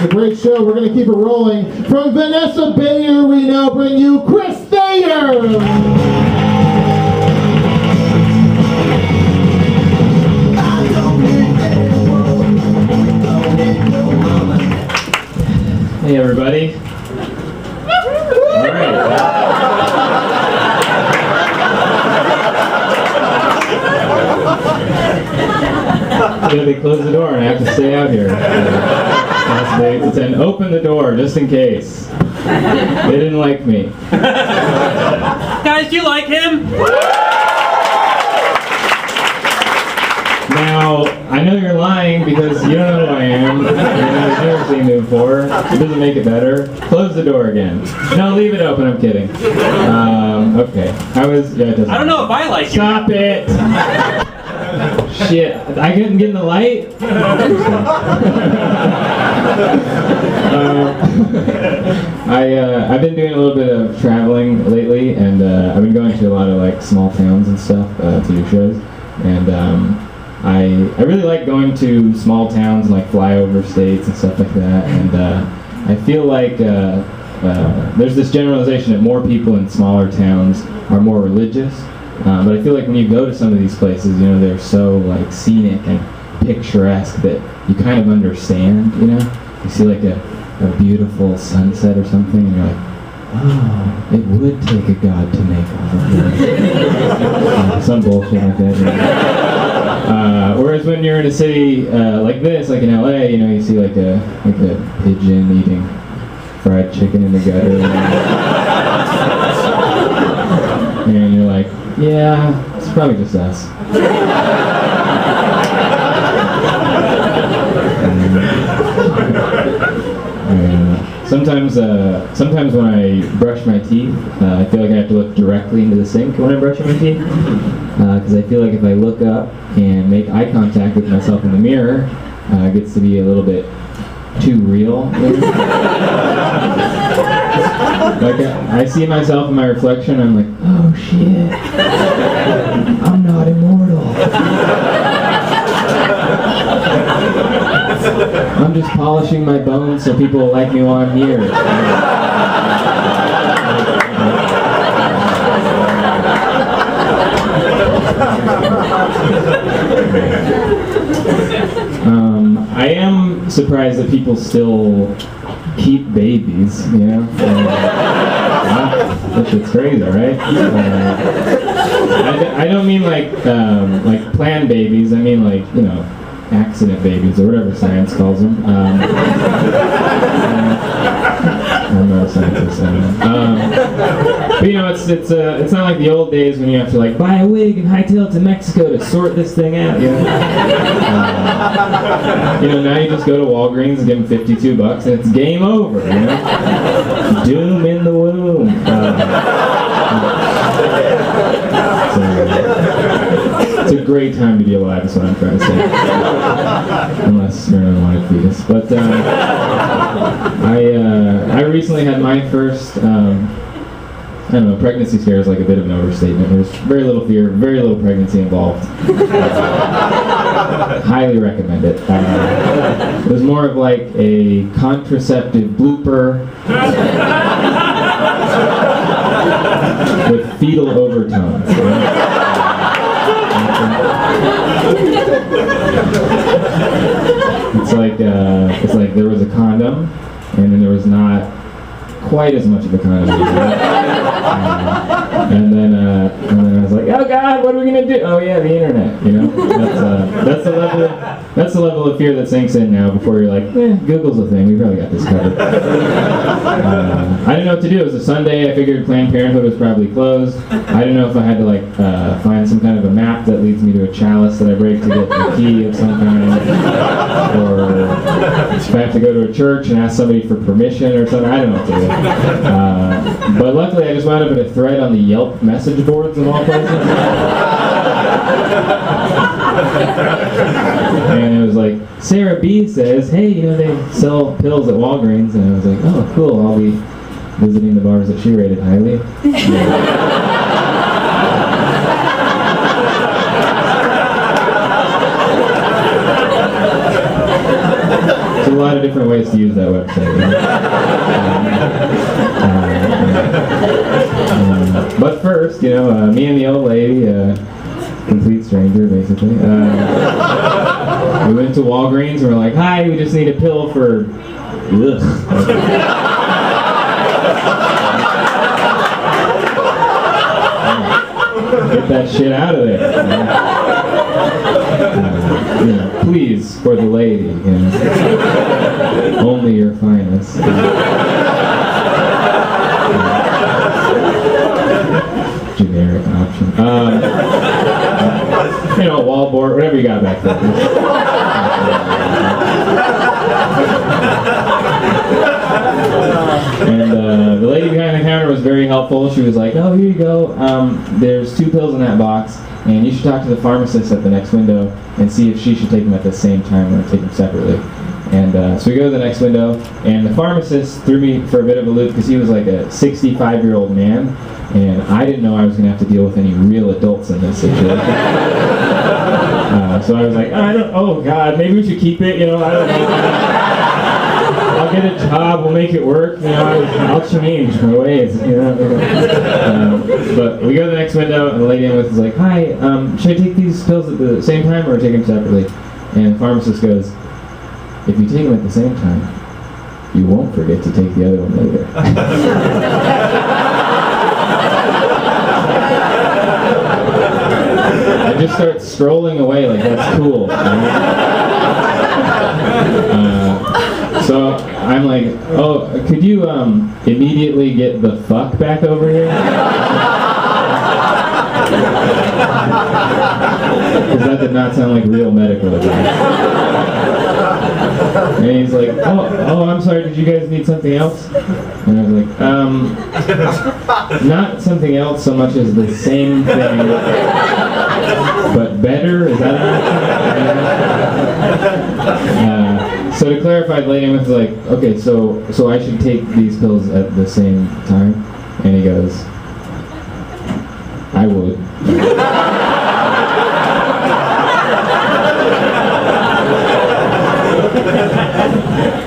a great show. We're going to keep it rolling. From Vanessa Bayer, we now bring you Chris Thayer. Hey everybody. All right. They close the door and I have to stay out here. It's an open the door just in case. They didn't like me. Guys, do you like him? Now, I know you're lying because you don't know who I am. You've never seen me before. It doesn't make it better. Close the door again. No, leave it open. I'm kidding. Okay. Yeah, it doesn't. I don't know if I like you. Stop it! Shit. I couldn't get in the light? I've been doing a little bit of traveling lately, and I've been going to a lot of like small towns and stuff to do shows. And I really like going to small towns and like flyover states and stuff like that, and I feel like there's this generalization that more people in smaller towns are more religious, but I feel like when you go to some of these places, you know, they're so like scenic and picturesque that you kind of understand, you know? You see like a beautiful sunset or something and you're like, oh, it would take a god to make all of this. Some bullshit like that. Whereas when you're in a city like this, like in LA, you know, you see like a pigeon eating fried chicken in the gutter, and you're like, yeah, it's probably just us. Sometimes when I brush my teeth, I feel like I have to look directly into the sink when I'm brushing my teeth, because I feel like if I look up and make eye contact with myself in the mirror, it gets to be a little bit too real. Like I see myself in my reflection, I'm like, oh shit, I'm not immortal. I'm just polishing my bones so people will like me while I'm here. I am surprised that people still keep babies, you know? That shit's crazy, right? I don't mean like planned babies, I mean like, you know, accident babies or whatever science calls them. I'm not a scientist. But you know, it's not like the old days when you have to like buy a wig and hightail it to Mexico to sort this thing out. You know, now you just go to Walgreens and give them $52 and it's game over. You know, doom in the womb. It's a great time to be alive, is what I'm trying to say. Unless you're an unwanted fetus. But I recently had my first, I don't know, pregnancy scare is like a bit of an overstatement. There was very little fear, very little pregnancy involved. Highly recommend it. It was more of like a contraceptive blooper with fetal overtones. It's like there was a condom, and then there was not quite as much of a condom. And then I was like, oh God, what are we gonna do? Oh yeah, the internet. You know, that's the level of fear that sinks in now. Before you're like, Google's a thing. We probably got this covered. I didn't know what to do. It was a Sunday. I figured Planned Parenthood was probably closed. I didn't know if I had to like find some kind of a map that leads me to a chalice that I break to get a key of some kind, or if I have to go to a church and ask somebody for permission or something. I don't know what to do. But luckily, I just wound up in a thread on the Yelp message boards of all places. And it was like, Sarah B says, hey, you know, they sell pills at Walgreens. And I was like, oh, cool, I'll be visiting the bars that she rated highly. There's a lot of different ways to use that website. But first, me and the old lady, complete stranger basically, we went to Walgreens and we're like, hi, we just need a pill for get that shit out of there. Please, for the lady, only your finest. Generic option. Wallboard, whatever you got back there. And the lady behind the counter was very helpful. She was like, oh, here you go. There's 2 pills in that box, and you should talk to the pharmacist at the next window and see if she should take them at the same time or take them separately. And so we go to the next window, and the pharmacist threw me for a bit of a loop because he was like a 65-year-old man, and I didn't know I was going to have to deal with any real adults in this situation. So I was like, oh God, maybe we should keep it, I don't know. I'll get a job, we'll make it work, I'll change my ways, But we go to the next window, and the lady I'm with is like, hi, should I take these pills at the same time or take them separately? And the pharmacist goes, if you take them at the same time, you won't forget to take the other one later. I just start scrolling away like that's cool. So I'm like, oh, could you immediately get the fuck back over here? Because that did not sound like real medical advice. And he's like, oh, I'm sorry, did you guys need something else? And I was like, not something else so much as the same thing, but better? Is that an So to clarify, the lady was like, okay, so I should take these pills at the same time? And he goes, I would.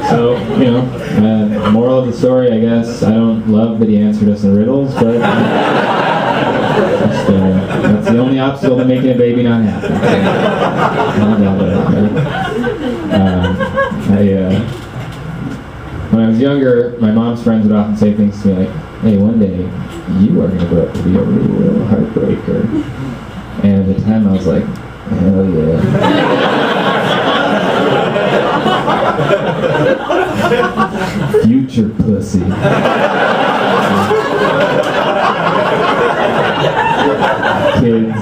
So, moral of the story, I guess, I don't love that he answered us in riddles, but that's the only obstacle to making a baby not happen. When I was younger, my mom's friends would often say things to me like, hey, one day, you are going to grow up to be a real heartbreaker. And at the time I was like, hell yeah. Future pussy. Kids,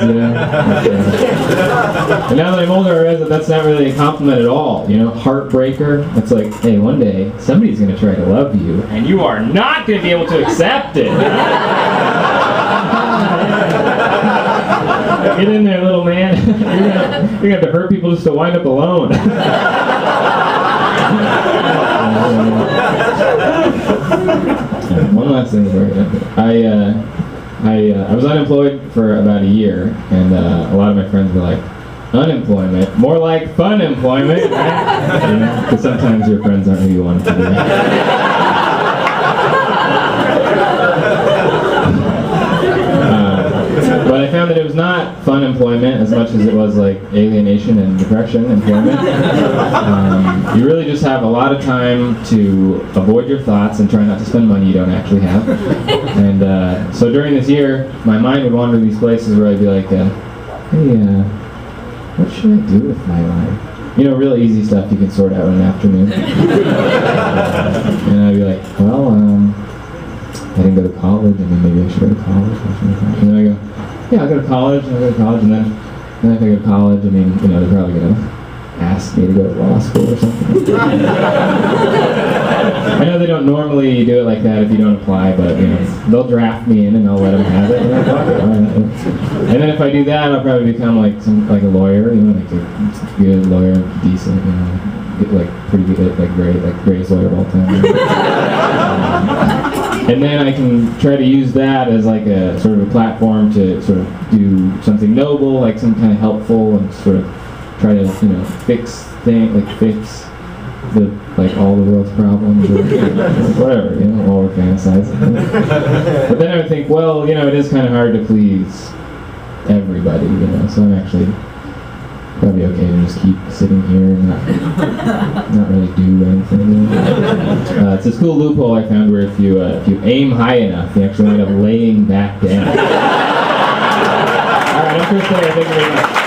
Okay. And now that I'm older, I realize that that's not really a compliment at all. Heartbreaker. It's like, hey, one day somebody's going to try to love you, and you are not going to be able to accept it. Get in there, little man. You're gonna have to hurt people just to wind up alone. One last thing before I get into it. I was unemployed for about a year, and a lot of my friends were like, unemployment? More like fun employment, right? Because sometimes your friends aren't who you want them to be. But I found that it was not fun employment as much as it was like alienation and depression employment. You really just have a lot of time to avoid your thoughts and try not to spend money you don't actually have. And so during this year, my mind would wander these places where I'd be like, hey, what should I do with my life? Real easy stuff you can sort out in an afternoon. And I'd be like, well, I didn't go to college. Maybe I should go to college. And then I go, yeah, I'll go to college. And then if I go to college, they're probably going to ask me to go to law school or something. I know they don't normally do it like that if you don't apply, but they'll draft me in and I'll let them have it. And then if I do that, I'll probably become like a lawyer, like a good lawyer, decent, get pretty good at greatest lawyer of all time. And then I can try to use that as like a sort of a platform to sort of do something noble, like some kind of helpful, and sort of try to fix like all the world's problems, or whatever, you know, while we're fantasizing. But then I would think, well, you know, it is kind of hard to please everybody, you know, so I'm actually probably okay to just keep sitting here and not really do anything. It's this cool loophole I found where if you aim high enough, you actually wind up laying back down. All right, I'm Chris Thayer. Thank you very much.